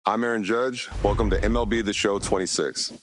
I'm Aaron Judge. Welcome to MLB The Show 26.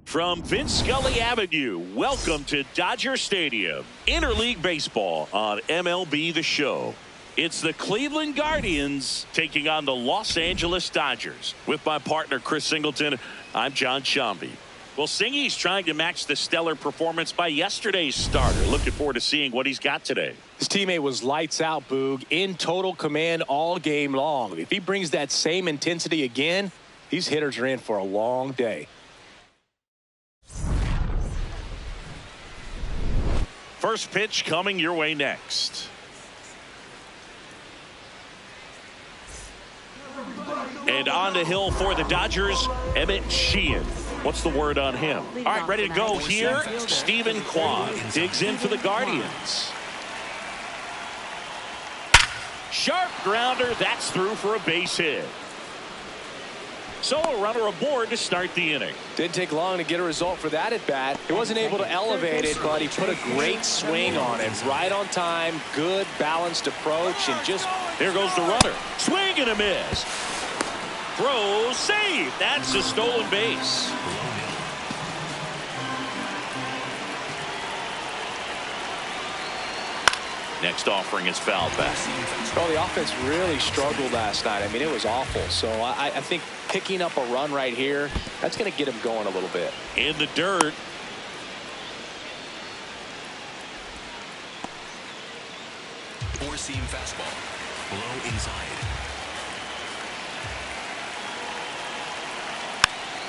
From Vince Scully Avenue, welcome to Dodger Stadium. Interleague Baseball on MLB The Show. It's the Cleveland Guardians taking on the Los Angeles Dodgers. With my partner, Chris Singleton, I'm John Shambi. Well, Singy's trying to match the stellar performance by yesterday's starter. Looking forward to seeing what he's got today. His teammate was lights out, Boog, in total command all game long. If he brings that same intensity again, these hitters are in for a long day. First pitch coming your way next. And on the hill for the Dodgers, Emmett Sheehan. What's the word on him? All right, ready to go here. Stephen Kwan digs in for the Guardians. Sharp grounder. That's through for a base hit. So a runner aboard to start the inning. Didn't take long to get a result for that at bat. He wasn't able to elevate it, but he put a great swing on it. Right on time, good balanced approach, and just... Here goes the runner. Swing and a miss. Throw, save. That's a stolen base. Next offering is fouled back. Well, the offense really struggled last night. I mean, it was awful. So I think picking up a run right here, that's going to get him going a little bit. In the dirt. Four-seam fastball. Below inside.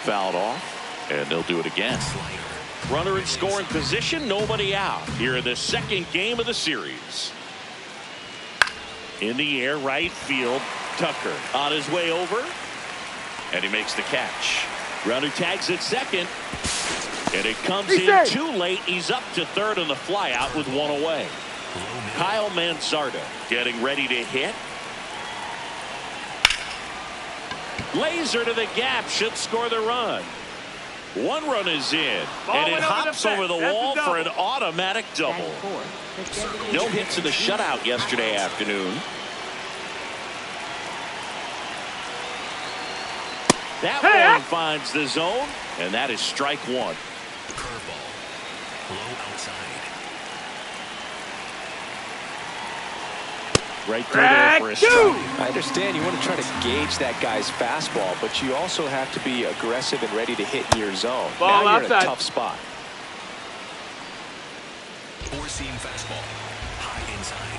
Fouled off, and they'll do it again. Slider. Runner in scoring position, nobody out. Here in the second game of the series. In the air, right field. Tucker on his way over. And he makes the catch. Runner tags at second. And it comes in too late. He's up to third on the flyout with one away. Kyle Mansarda getting ready to hit. Laser to the gap. Should score the run. One run is in, and it hops over the wall for an automatic double. No hits in the shutout yesterday afternoon. That one finds the zone, and that is strike one. Curveball. Low outside. Right through there for a strike. I understand you want to try to gauge that guy's fastball, but you also have to be aggressive and ready to hit in your zone. Ball now you're outside. in a tough spot. Four-seam fastball. High inside.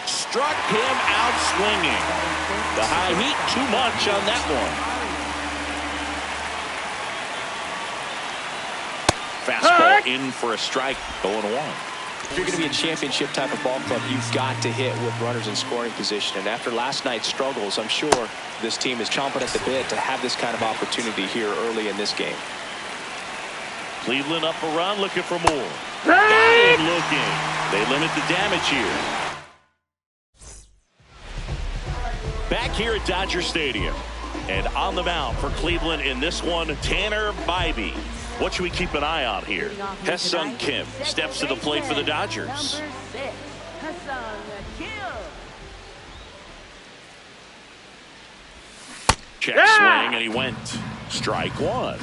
Struck him out swinging. The high heat, too much on that one. Fastball in for a strike, 0-1. If you're going to be a championship type of ball club, you've got to hit with runners in scoring position. And after last night's struggles, I'm sure this team is chomping at the bit to have this kind of opportunity here early in this game. Cleveland up a run, looking for more. Got him looking. They limit the damage here. Back here at Dodger Stadium. And on the mound for Cleveland in this one, Tanner Bybee. What should we keep an eye on here? Hesung Kim steps to the plate for the Dodgers. Check swing, and he went. Strike one.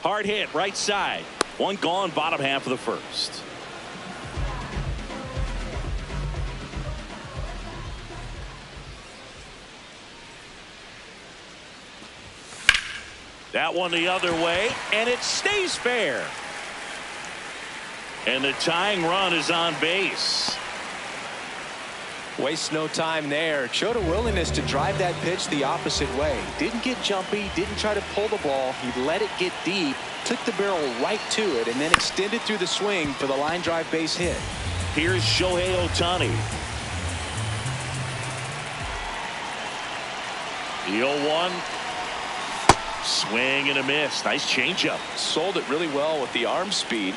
Hard hit, right side. One gone, bottom half of the first. That one the other way, and it stays fair. And the tying run is on base. Wastes no time there. Showed a willingness to drive that pitch the opposite way. Didn't get jumpy, didn't try to pull the ball. He let it get deep, took the barrel right to it, and then extended through the swing for the line drive base hit. Here's Shohei Ohtani. The 0-1. Swing and a miss. Nice changeup. Sold it really well with the arm speed.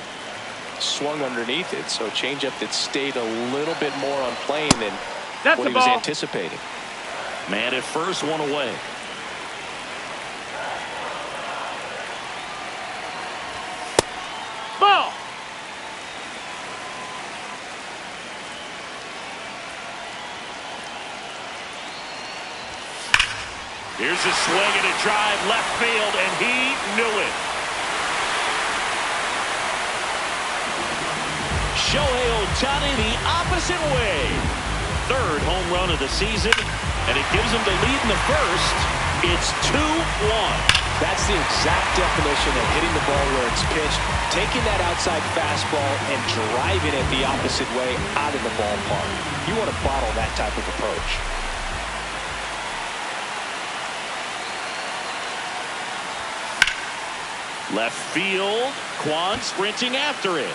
Swung underneath it, so a changeup that stayed a little bit more on plane than what he was anticipating. Man at first, one away. Ball. Here's a swing and a drive left field, and he knew it. Shohei Ohtani the opposite way. Third home run of the season, and it gives him the lead in the first. It's 2-1. That's the exact definition of hitting the ball where it's pitched, taking that outside fastball and driving it the opposite way out of the ballpark. You want to bottle that type of approach. Left field, Kwan sprinting after it.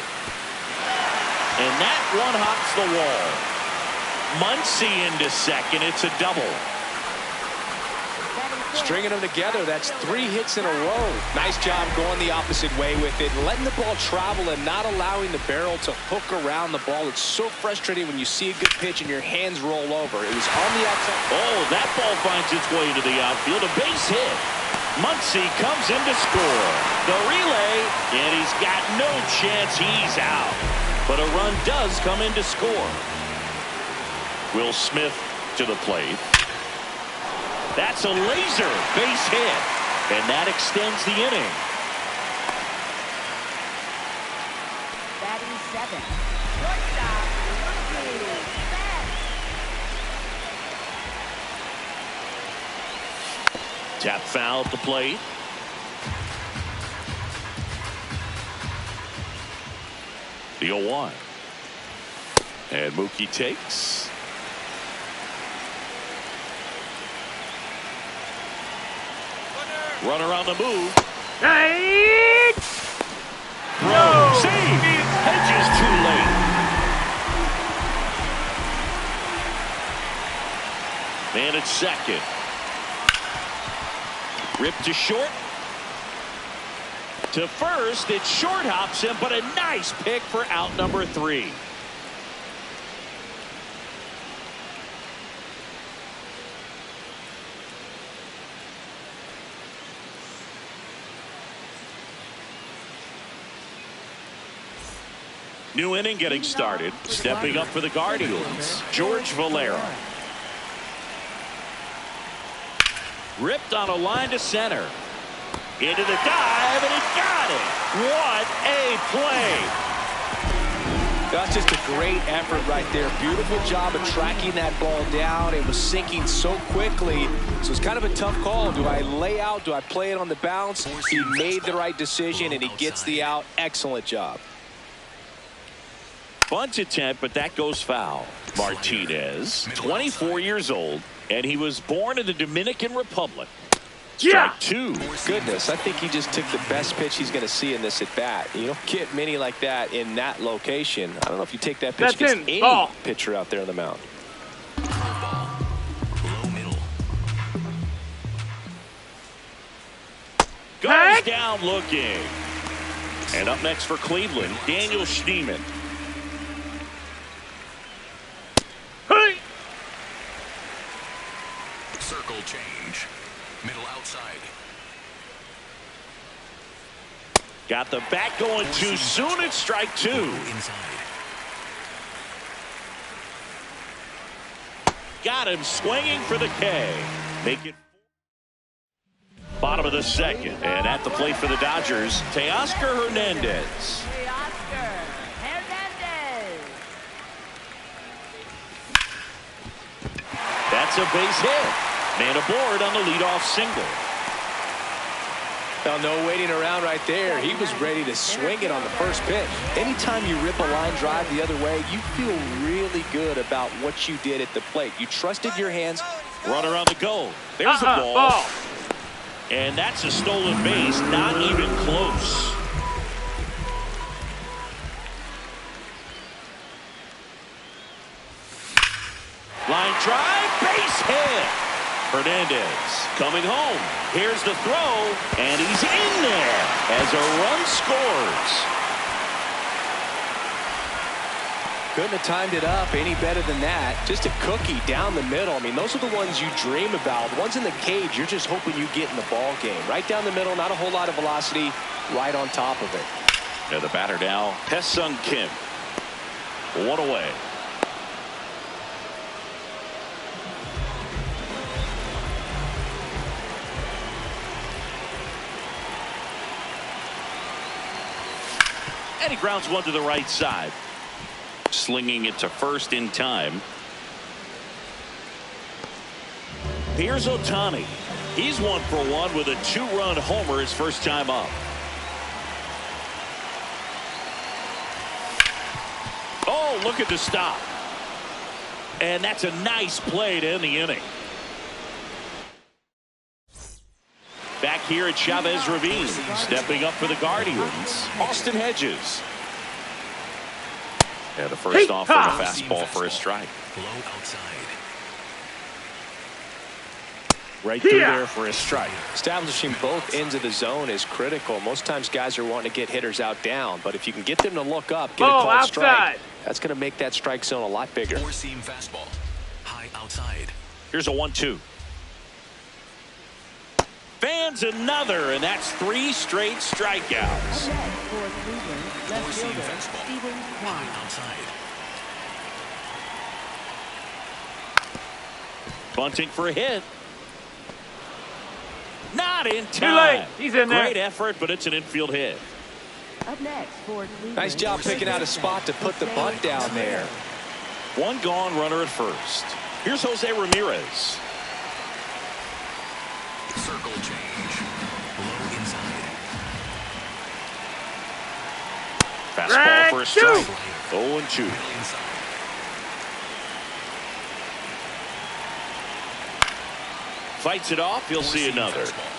And that one hops the wall. Muncy into second. It's a double. Stringing them together, that's 3 hits in a row. Nice job going the opposite way with it, letting the ball travel and not allowing the barrel to hook around the ball. It's so frustrating when you see a good pitch and your hands roll over. It was on the outside. Oh, that ball finds its way to the outfield. A base hit. Muncy comes in to score. The relay, and he's got no chance. He's out. But a run does come in to score. Will Smith to the plate. That's a laser base hit, and that extends the inning. Batting 7. Shortstop, Mookie Betts. Tap foul at the plate. The 0-1. And Mookie takes. Runner on the move. Right. No. Save. Hedges too late. Man at second. Ripped to short. To first, it short hops him, but a nice pick for out number 3. New inning getting started. Stepping up for the Guardians, George Valera. Ripped on a line to center. Into the dive, and he got it. What a play. That's just a great effort right there. Beautiful job of tracking that ball down. It was sinking so quickly. So it's kind of a tough call. Do I lay out? Do I play it on the bounce? He made the right decision, and he gets the out. Excellent job. Bunt attempt, but that goes foul. Martinez, 24 years old, and he was born in the Dominican Republic. Strike 2. Goodness, I think he just took the best pitch he's going to see in this at bat. You don't get many like that in that location. I don't know if you take that pitch against any pitcher out there on the mound. Low middle. Goes down looking. And up next for Cleveland, Daniel Schneemann. outside. Got the bat going too soon. It's strike two. Low inside. Got him swinging for the K. Make it bottom of the second. And at the plate for the Dodgers, Teoscar Hernandez. Teoscar Hernandez. That's a base hit. Man aboard on the leadoff single. Well, no waiting around right there. He was ready to swing it on the first pitch. Anytime you rip a line drive the other way, you feel really good about what you did at the plate. You trusted your hands. Runner on the go. There's a ball. And that's a stolen base. Not even close. Line drive. Base hit. Hernandez coming home. Here's the throw, and he's in there as a run scores. Couldn't have timed it up any better than that. Just a cookie down the middle. I mean, those are the ones you dream about. The ones in the cage, you're just hoping you get in the ball game. Right down the middle, not a whole lot of velocity, right on top of it. And the batter now, Hae-Sung Kim. One away. And he grounds one to the right side. Slinging it to first in time. Here's Ohtani. He's 1 for 1 with a 2-run homer his first time up. Oh, look at the stop. And that's a nice play to end the inning. Back here at Chavez Ravine, stepping up for the Guardians, Austin Hedges. Yeah, the first off from a fastball for a strike. Low outside. Right through there for a strike. Establishing both ends of the zone is critical. Most times guys are wanting to get hitters out down, but if you can get them to look up, get a called strike, that's going to make that strike zone a lot bigger. Four-seam fastball. High outside. Here's a 1-2. Fans another, and that's 3 straight strikeouts. Four-seam fastball. High outside. Bunting for a hit. Not in time. Too late. He's in there. Great effort, but it's an infield hit. Up next for Cleveland. Nice job picking out a spot to put the bunt down there. One gone, runner at first. Here's Jose Ramirez. Circle change. Low inside. Fastball for a strike. Flyer. 0-2. Middle inside. Fights it off. He'll see Four-seam another. fastball.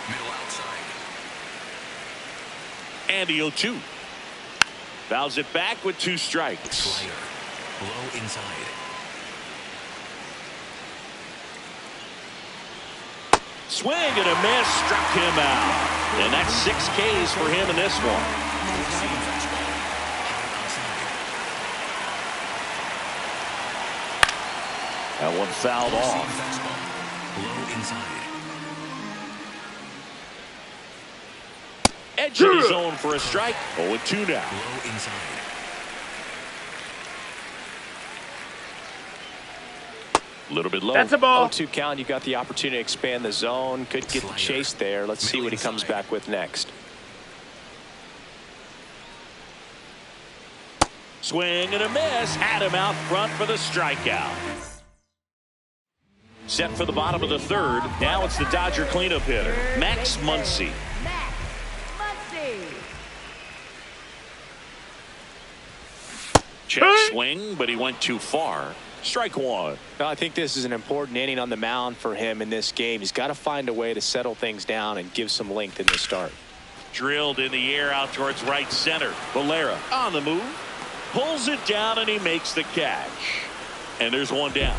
Middle outside. And the 0-2. Fouls it back with 2 strikes. Flyer. Low inside. Swing and a miss, struck him out. And that's 6 Ks for him in this one. Four-seam fastball. High outside. That one fouled Four-seam off. fastball. Low inside. Edge of the zone for a strike. 0-2 now. Low inside. A little bit low. That's a ball. 0-2 count. You got the opportunity to expand the zone. Could get the chase there. Let's see what he comes back with next. Swing and a miss. Had him out front for the strikeout. Set for the bottom of the third. Now it's the Dodger cleanup hitter, Max Muncy. Max Muncy. Check swing, but he went too far. Strike one. Well, I think this is an important inning on the mound for him in this game. He's got to find a way to settle things down and give some length in the start. Drilled in the air out towards right center. Valera on the move. Pulls it down and he makes the catch. And there's one down.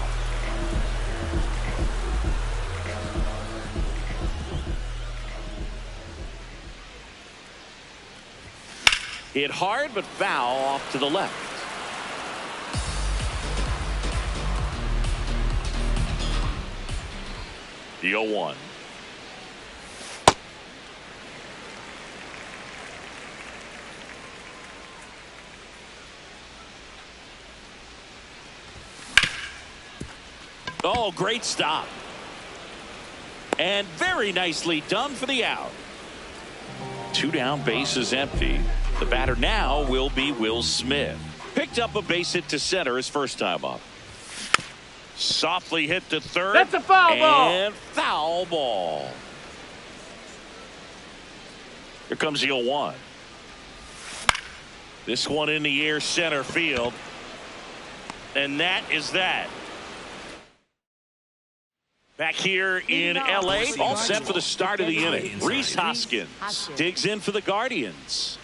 Hit hard but foul off to the left. The 0-1. Oh, great stop. And very nicely done for the out. 2 down, bases empty. The batter now will be Will Smith. Picked up a base hit to center his first time up. Softly hit to third. That's a foul ball. And foul ball. Here comes the 0-1. This one in the air, center field. And that is that. Back here in L.A., all set for the start of the inning. Rhys Hoskins digs in for the Guardians.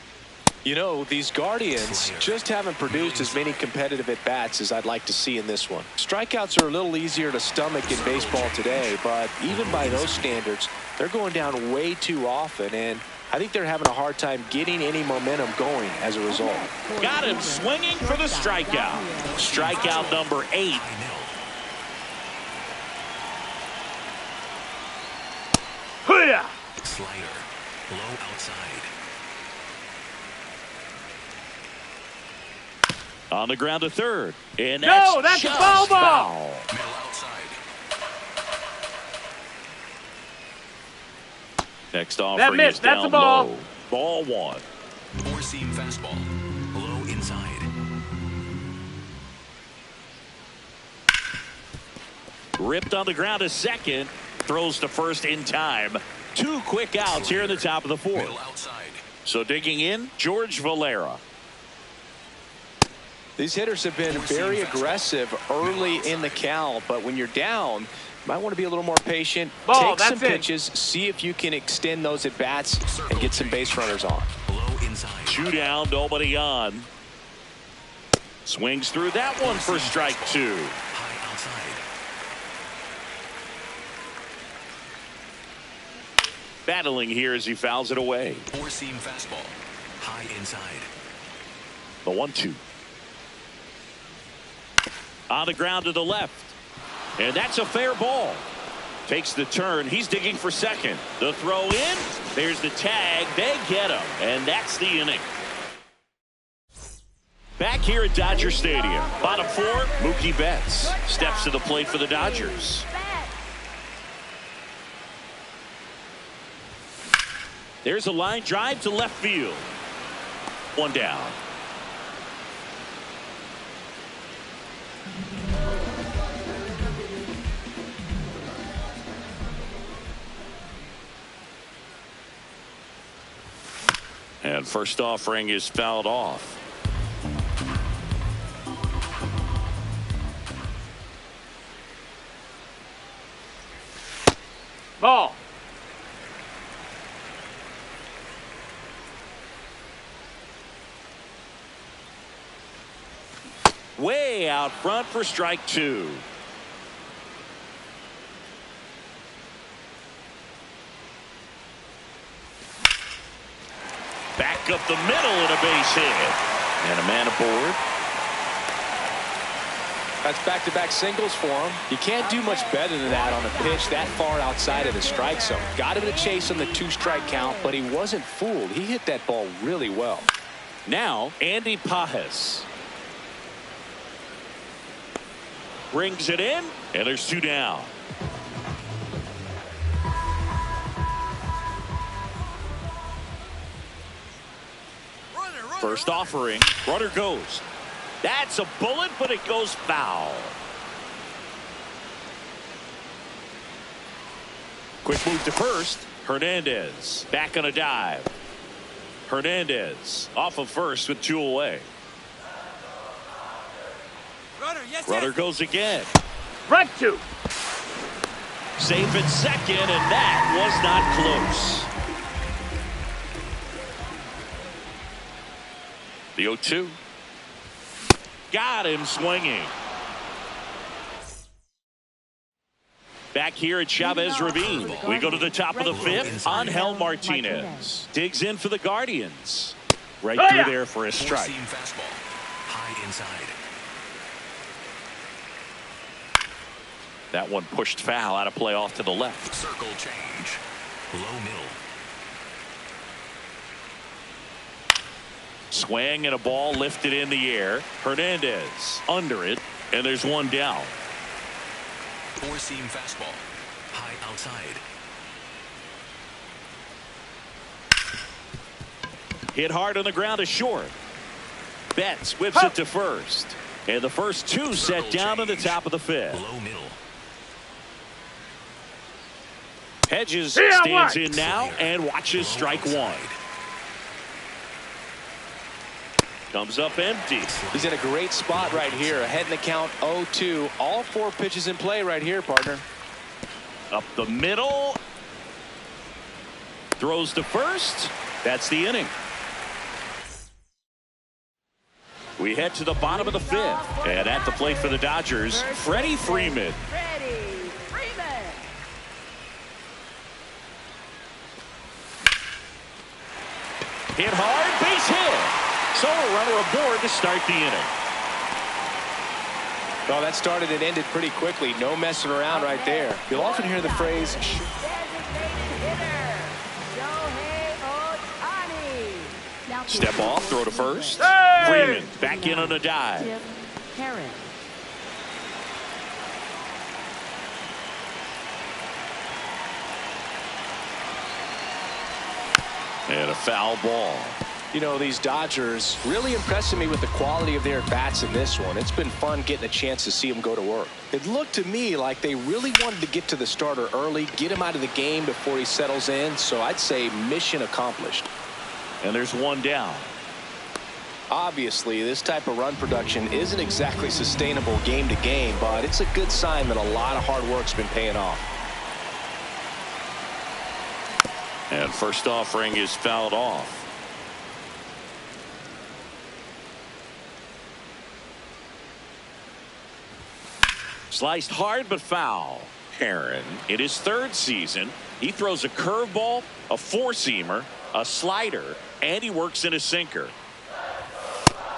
You know, these Guardians just haven't produced as many competitive at-bats as I'd like to see in this one. Strikeouts are a little easier to stomach in baseball today, but even by those standards, they're going down way too often, and I think they're having a hard time getting any momentum going as a result. Got him swinging for the strikeout. Strikeout number 8. Slider. Low outside. On the ground to third. And that's just foul ball. Middle outside. Next offering missed. is That's down a ball. low. Ball 1. Four-seam fastball. Low inside. Ripped on the ground to second. Throws to first in time. 2 quick outs here in the top of the 4th. Middle outside. So digging in, George Valera. These hitters have been very aggressive early in the count, but when you're down, you might want to be a little more patient. Take some pitches, see if you can extend those at bats and get some base runners on. Low inside. 2 down, nobody on. Swings through that one for strike 2. High outside. Battling here as he fouls it away. Four-seam fastball. High inside. The 1-2. On the ground to the left. And that's a fair ball. Takes the turn. He's digging for second. The throw in. There's the tag. They get him. And that's the inning. Back here at Dodger Stadium. Bottom 4, Mookie Betts steps to the plate for the Dodgers. There's a line drive to left field. 1 down. And first offering is fouled off. Ball. Way out front for strike 2. Back up the middle and a base hit. And a man aboard. That's back-to-back singles for him. You can't do much better than that on a pitch that far outside of the strike zone. Got him to chase on the 2-strike count, but he wasn't fooled. He hit that ball really well. Now, Andy Pajes brings it in, and there's 2 down. First offering, runner goes. That's a bullet, but it goes foul. Quick move to first. Hernandez back on a dive. Hernandez off of first with 2 away. Runner goes again. Strike 2. Safe at second, and that was not close. The 0-2. Got him swinging. Back here at Chavez Ravine. We go to the top of the 5th. Angel Martinez digs in for the Guardians. Right through there for a strike. Four-seam fastball. High inside. That one pushed foul out of play off to the left. Circle change. Low middle. Swing and a ball lifted in the air. Hernandez under it, and there's 1 down. Four-seam fastball. High outside. Hit hard on the ground to short. Betts whips it to first. And the first two set down in the top of the fifth. Low middle. Hedges stands in now and watches strike one. Comes up empty. He's in a great spot right here. Ahead in the count 0-2. All four pitches in play right here, partner. Up the middle. Throws to first. That's the inning. We head to the bottom of the fifth. And at the plate for the Dodgers, Freddie Freeman. Freddie Freeman. Hit hard, base hit. So a runner aboard to start the inning. Well, that started and ended pretty quickly. No messing around right there. You'll often hear the phrase, Designated hitter, Shohei Ohtani. Now Step off, throw to first. Hey! Freeman back in on a dive. Tip Harris. And a foul ball. you know, these Dodgers really impressing me with the quality of their bats in this one. It's been fun getting a chance to see them go to work. It looked to me like they really wanted to get to the starter early, get him out of the game before he settles in. So I'd say mission accomplished. And there's one down. Obviously, this type of run production isn't exactly sustainable game to game, but it's a good sign that a lot of hard work's been paying off. And first offering is fouled off. Sliced hard but foul. Herron, in his third season, he throws a curveball, a four-seamer, a slider, and he works in a sinker.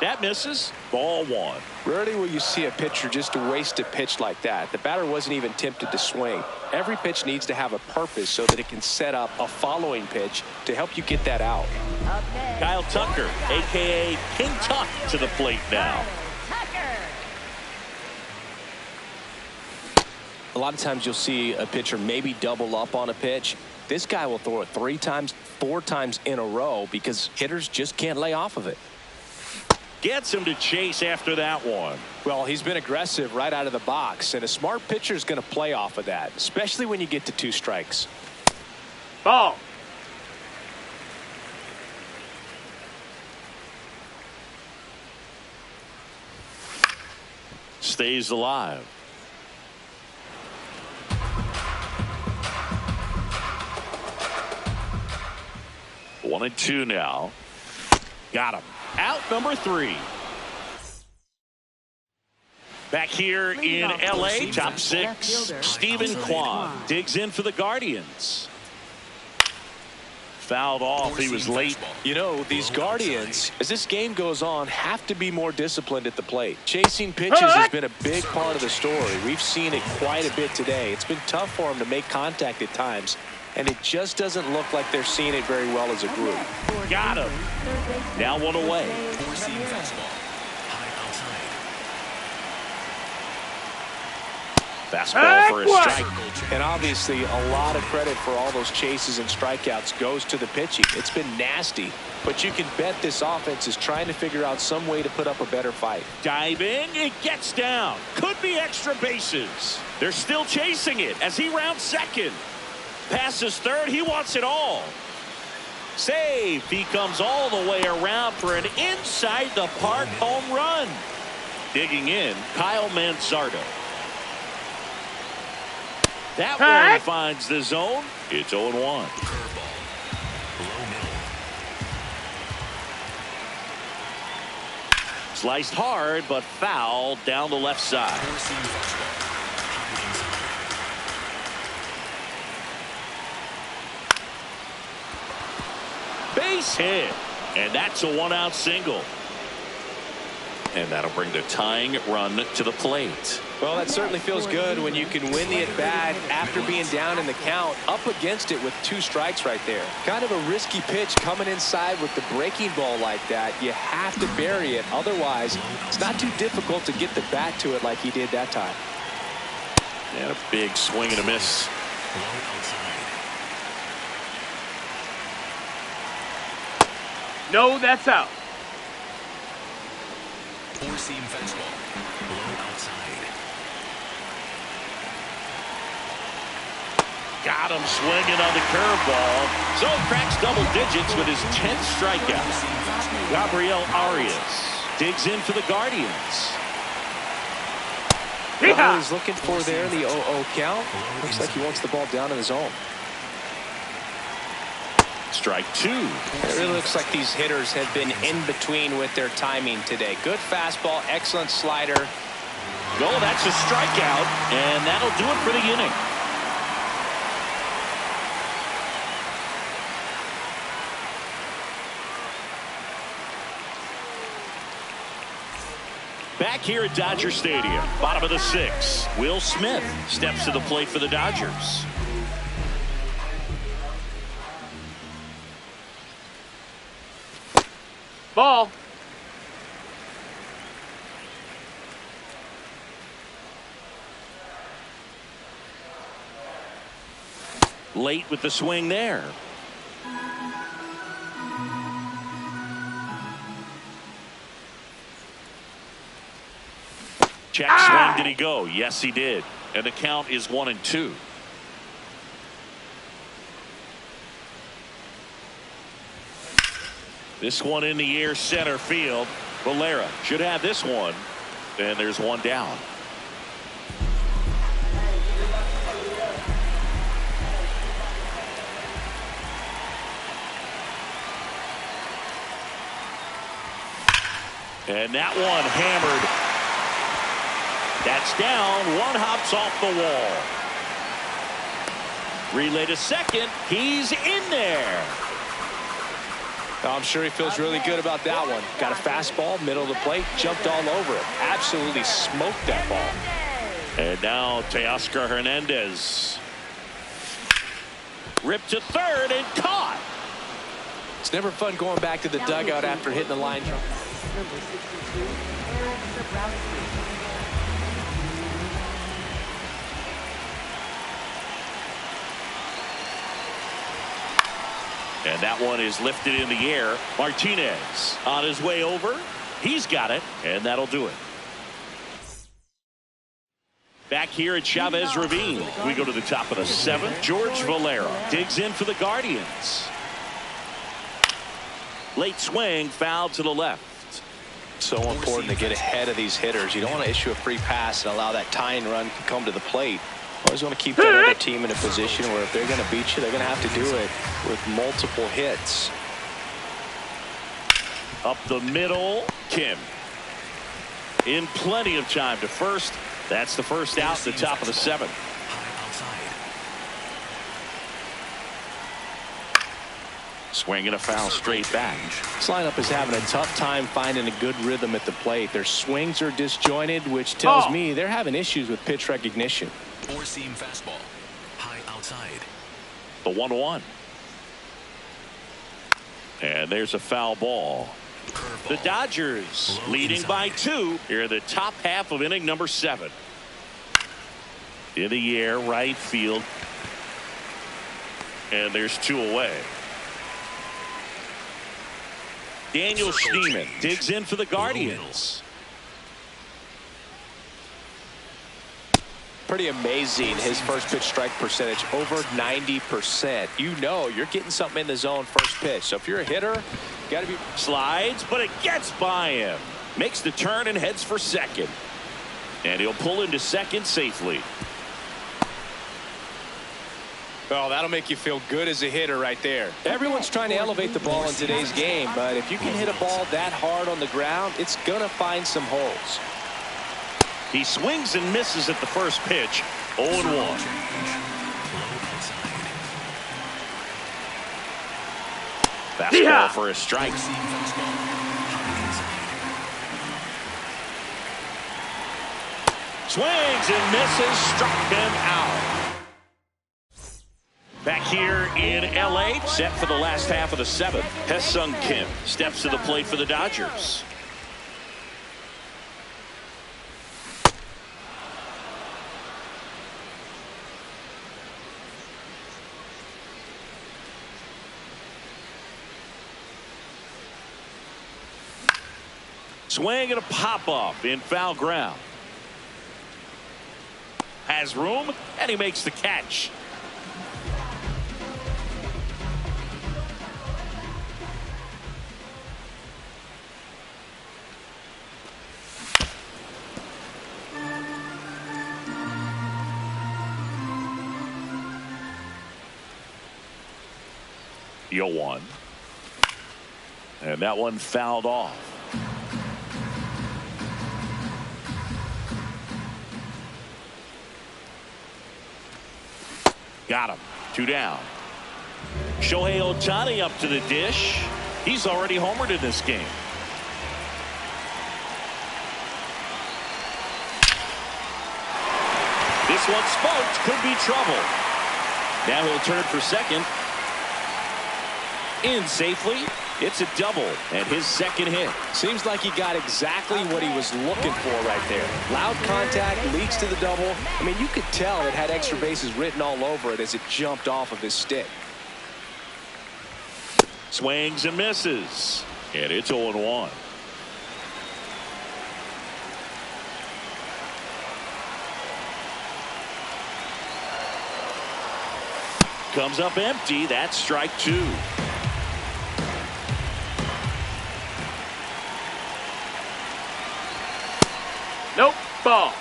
That misses. Ball one. Rarely will you see a pitcher just waste a pitch like that. The batter wasn't even tempted to swing. Every pitch needs to have a purpose so that it can set up a following pitch to help you get that out. Up next, Kyle Tucker, a.k.a. King Tuck, to the plate now. Tucker. A lot of times you'll see a pitcher maybe double up on a pitch. This guy will throw it 3 times, 4 times in a row because hitters just can't lay off of it. Gets him to chase after that one. Well, he's been aggressive right out of the box, and a smart pitcher is going to play off of that, especially when you get to 2 strikes. Ball. Stays alive. One and two now. Got him. Out number 3. Back here in L.A., top 6, Stephen Kwan digs in for the Guardians. Fouled off. He was late. You know, these Guardians, as this game goes on, have to be more disciplined at the plate. Chasing pitches has been a big part of the story. We've seen it quite a bit today. It's been tough for them to make contact at times, and it just doesn't look like they're seeing it very well as a group. Got him. Now one away. Four-seam fastball. High outside. Fastball for a strike. And obviously, a lot of credit for all those chases and strikeouts goes to the pitching. It's been nasty, but you can bet this offense is trying to figure out some way to put up a better fight. Diving, it gets down. Could be extra bases. They're still chasing it as he rounds second. Passes third, he wants it all. Save. He comes all the way around for an inside the park home run. Digging in, Kyle Manzardo. That one finds the zone. It's 0-1. Curveball. Low middle. Sliced hard, but foul down the left side. Four-seam fastball. High inside. Base hit. And that's a 1-out single. And that'll bring the tying run to the plate. Well, that certainly feels good when you can win the at-bat after being down in the count, up against it with 2 strikes right there. Kind of a risky pitch coming inside with the breaking ball like that. You have to bury it. Otherwise, it's not too difficult to get the bat to it like he did that time. And a big swing and a miss. Low outside. No, that's out. Four-seam fastball. Low outside. Got him swinging on the curveball. So cracks double digits with his 10th strikeout. Gabriel Arias digs in for the Guardians. What he's looking for there, the 0-0 count. Looks like he wants the ball down in the zone. Strike two. It really looks like these hitters have been in between with their timing today. Good fastball, excellent slider. Go, that's a strikeout, and that'll do it for the inning. Back here at Dodger Stadium, bottom of the sixth, Will Smith steps to the plate for the Dodgers. Ball. Late with the swing there. Check swing, did he go? Yes, he did. And the count is 1-2. This one in the air, center field. Valera should have this one. And there's one down. And that one hammered. That's down. One hops off the wall. Relay to second. He's in there. I'm sure he feels really good about that one. Got a fastball, middle of the plate, jumped all over it. Absolutely smoked that ball. And now Teoscar Hernandez. Ripped to third and caught. It's never fun going back to the dugout after hitting the line. Number 62, Aaron Zabrowski. And that one is lifted in the air. Martinez on his way over. He's got it, and that'll do it. Back here at Chavez Ravine, we go to the top of the seventh. George Valera digs in for the Guardians. Late swing, foul to the left. So important to get ahead of these hitters. You don't want to issue a free pass and allow that tying run to come to the plate. Always want to keep that other team in a position where if they're going to beat you, they're going to have to do it with multiple hits. Up the middle, Kim. In plenty of time to first. That's the first out, the top of the seventh. High outside. Swing and a foul straight back. This lineup is having a tough time finding a good rhythm at the plate. Their swings are disjointed, which tells me they're having issues with pitch recognition. Four-seam fastball. High outside. The 1-1. And there's a foul ball. The Dodgers leading by 2 here in the top half of inning number 7. In the air, right field. And there's 2 away. Daniel Schneemann digs in for the Guardians. Pretty amazing, his first pitch strike percentage, over 90%. You know you're getting something in the zone first pitch. So if you're a hitter, you got to be. Slides, but it gets by him. Makes the turn and heads for second. And he'll pull into second safely. Well, that'll make you feel good as a hitter right there. Everyone's trying to elevate the ball in today's game, but if you can hit a ball that hard on the ground, it's going to find some holes. He swings and misses at the first pitch. 0-1. Fastball for a strike. Swings and misses, struck him out. Back here in L.A., set for the last half of the 7th. Ha-Seong Kim steps to the plate for the Dodgers. Swing and a pop-up in foul ground. Has room, and he makes the catch. The 0-1. And that one fouled off. Got him. 2 down. Shohei Ohtani up to the dish. He's already homered in this game. This one smoked. Could be trouble. Now he'll turn for second. In safely. It's a double and his second hit. Seems like he got exactly what he was looking for right there. Loud contact leads to the double. I mean, you could tell it had extra bases written all over it as it jumped off of his stick. Swings and misses. And it's 0-1. Comes up empty. That's strike 2. Nope. Ball.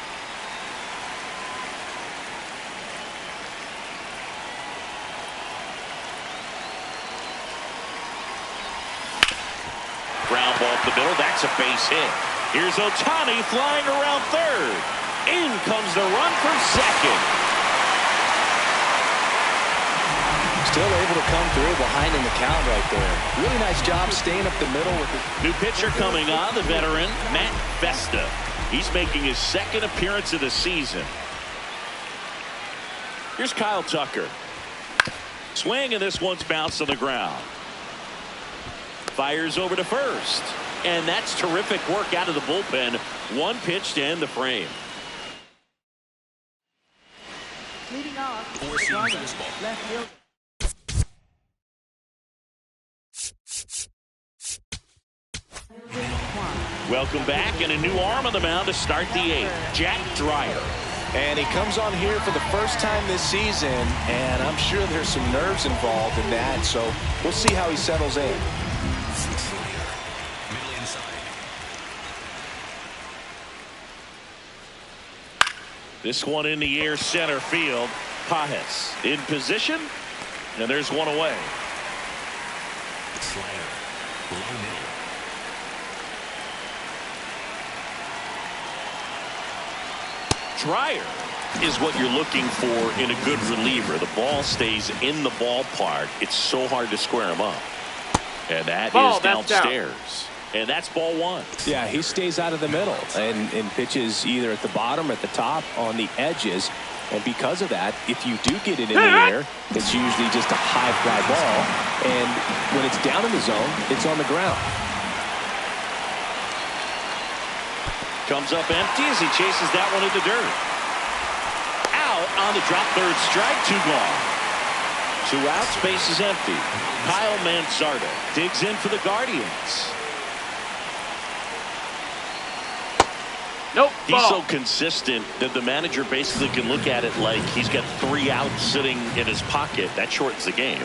Ground ball up the middle. That's a base hit. Here's Ohtani flying around third. In comes the run from second. Still able to come through behind in the count right there. Really nice job staying up the middle with it. New pitcher coming on, the veteran, Matt Vesta. He's making his second appearance of the season. Here's Kyle Tucker. Swing, and this one's bounced on the ground. Fires over to first. And that's terrific work out of the bullpen. One pitch to end the frame. Leading off, Four-seam fastball. left field. Welcome back, and a new arm on the mound to start the 8th. Jack Dreyer. And he comes on here for the first time this season, and I'm sure there's some nerves involved in that, so we'll see how he settles in. Middle inside. This one in the air, center field. Pajes in position, and there's one away. Slider. Low middle. Dreyer is what you're looking for in a good reliever. The ball stays in the ballpark. It's so hard to square him up. And that is downstairs. And that's ball 1. Yeah, he stays out of the middle and pitches either at the bottom or at the top on the edges. And because of that, if you do get it in the air, it's usually just a high fly ball. And when it's down in the zone, it's on the ground. Comes up empty as he chases that one in the dirt. Out on the drop, third strike, 2 gone. 2 outs, base is empty. Kyle Manzardo digs in for the Guardians. Nope. He's Ball. so consistent that the manager basically can look at it like he's got 3 outs sitting in his pocket. That shortens the game.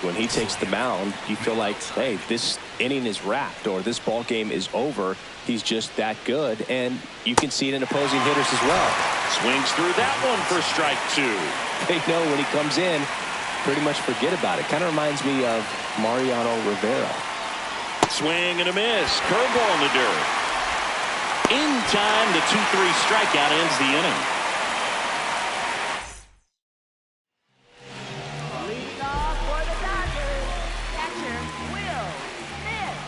When he takes the mound, you feel like, hey, this inning is wrapped or this ball game is over. He's just that good, and you can see it in opposing hitters as well. Swings through that one for strike 2. They know when he comes in, pretty much forget about it. Kind of reminds me of Mariano Rivera. Swing and a miss. Curveball in the dirt. In time, the 2-3 strikeout ends the inning. Leading off for the Dodgers, catcher Will Smith.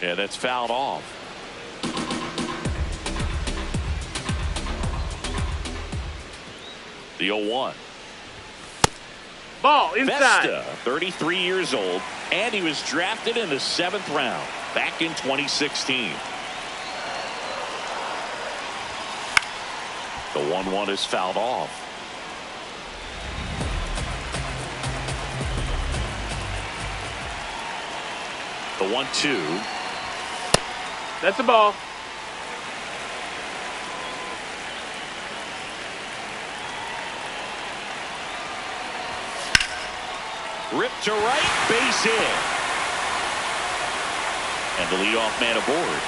Yeah, that's fouled off. The 0-1. Ball inside. Vesta, 33 years old, and he was drafted in the 7th round back in 2016. The 1-1 is fouled off. The 1-2. That's the ball. Ripped to right, base hit. And the leadoff man aboard.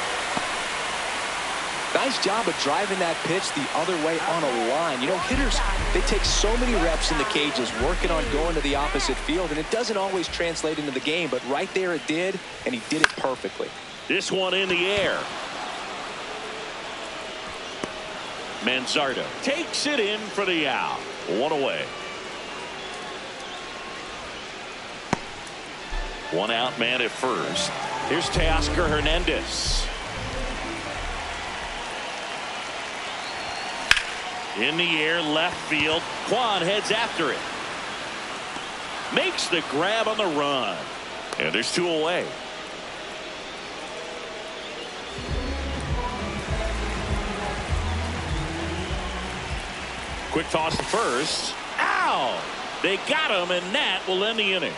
Nice job of driving that pitch the other way on a line. You know, hitters, they take so many reps in the cages working on going to the opposite field, and it doesn't always translate into the game, but right there it did, and he did it perfectly. This one in the air. Manzardo takes it in for the out. One away. One out man at first. Here's Teoscar Hernandez. In the air, left field. Kwan heads after it. Makes the grab on the run. And there's two away. Quick toss to first. Ow! They got him, and that will end the inning.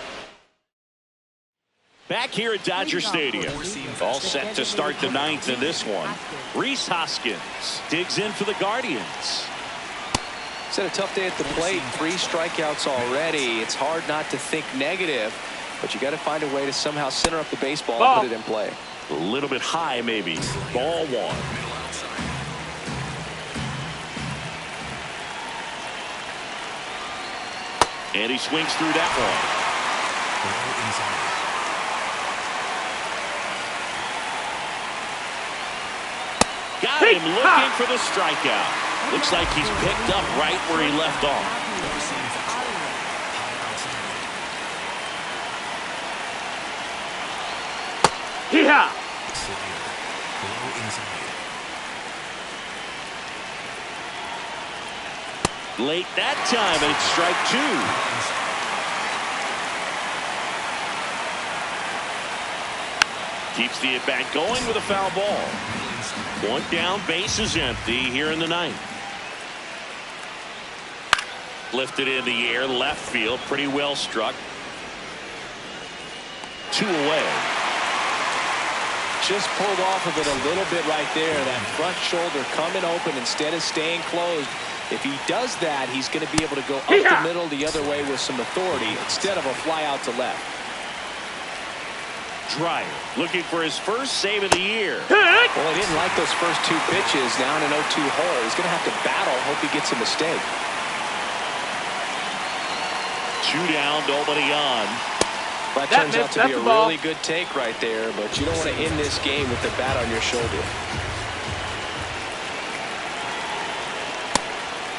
Back here at Dodger Stadium. All set to start the ninth in this one. Rhys Hoskins digs in for the Guardians. It's had a tough day at the plate. 3 strikeouts already. It's hard not to think negative, but you got to find a way to somehow center up the baseball and put it in play. A little bit high, maybe. Ball 1. And he swings through that one. Got him looking for the strikeout. Looks like he's picked up right where he left off. Yeah. Late that time, and it's strike 2. Keeps the at-bat going with a foul ball. One down, base is empty here in the ninth. Lifted in the air, left field, pretty well struck. 2 away. Just pulled off of it a little bit right there. That front shoulder coming open instead of staying closed. If he does that, he's going to be able to go up the middle the other way with some authority instead of a fly out to left. Dryer looking for his first save of the year. Well, he didn't like those first 2 pitches down an 0-2 hole. He's going to have to battle. Hope he gets a mistake. 2 down, nobody on. That turns out to be a really good take right there, but you don't want to end this game with the bat on your shoulder.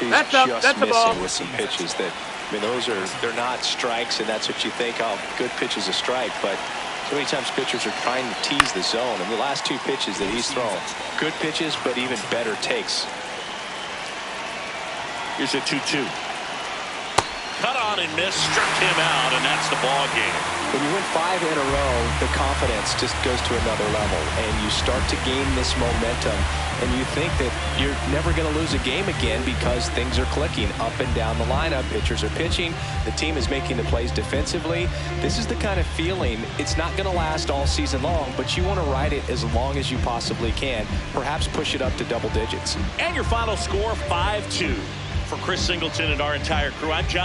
He's just missing with some pitches that, I mean, they're not strikes, and that's what you think, oh, good pitch is a strike, but so many times pitchers are trying to tease the zone, and the last 2 pitches that he's thrown, good pitches, but even better takes. Here's a 2-2. Cut on and miss, struck him out, and that's the ball game. When you win 5 in a row, the confidence just goes to another level, and you start to gain this momentum, and you think that you're never going to lose a game again because things are clicking up and down the lineup. Pitchers are pitching. The team is making the plays defensively. This is the kind of feeling, it's not going to last all season long, but you want to ride it as long as you possibly can. Perhaps push it up to double digits. And your final score, 5-2. For Chris Singleton and our entire crew, I'm John.